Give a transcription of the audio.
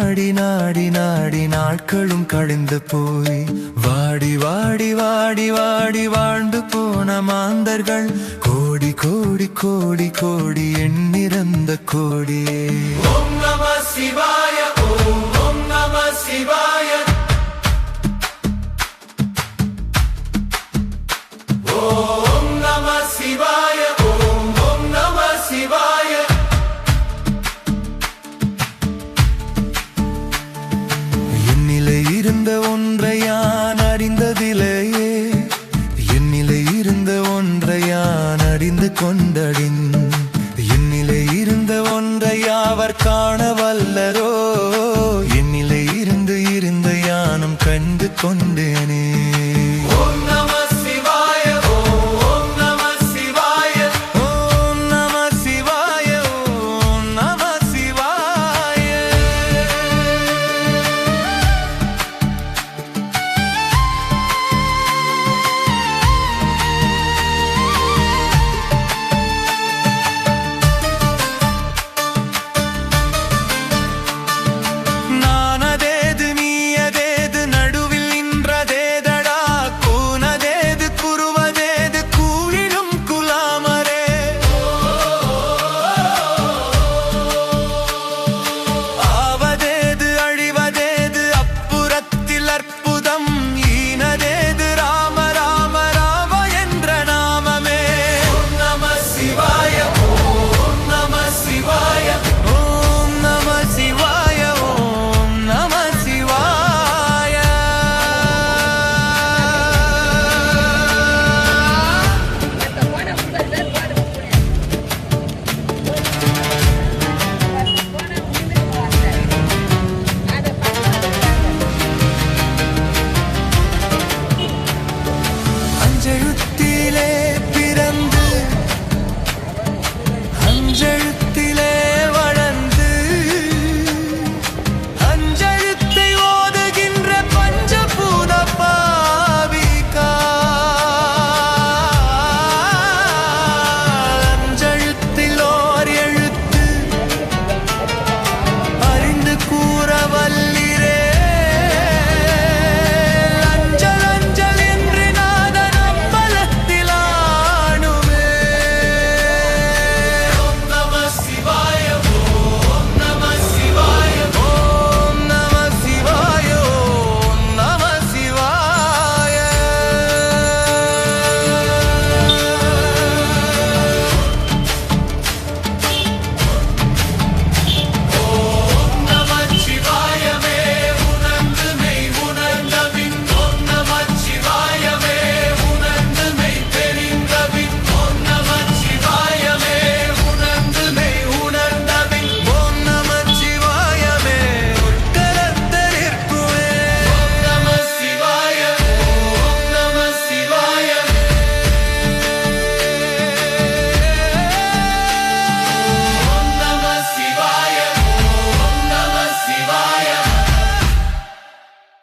நாடி நாடி நாடி நாட்களும் கழிந்து போய் வாடி வாடி வாடி வாடி வாழ்ந்து போன மாந்தர்கள் கோடி கோடி கோடி கோடி எண்ணிறந்த கோடியே. ஓம் நம சிவாய, ஓம் ஓம் நம சிவாய, ஓம் நம சிவாய, ஓம் ஓம் நம சிவாய. என்னிலே இருந்த ஒன்றை யான் அறிந்ததிலேயே, என்னிலே இருந்த ஒன்றை யான் அறிந்து கொண்டடின், என்னிலே இருந்த ஒன்றை யாவர் காண வல்லரோ, என்னிலே இருந்து இருந்த யானும் கண்டு கொண்டேனே.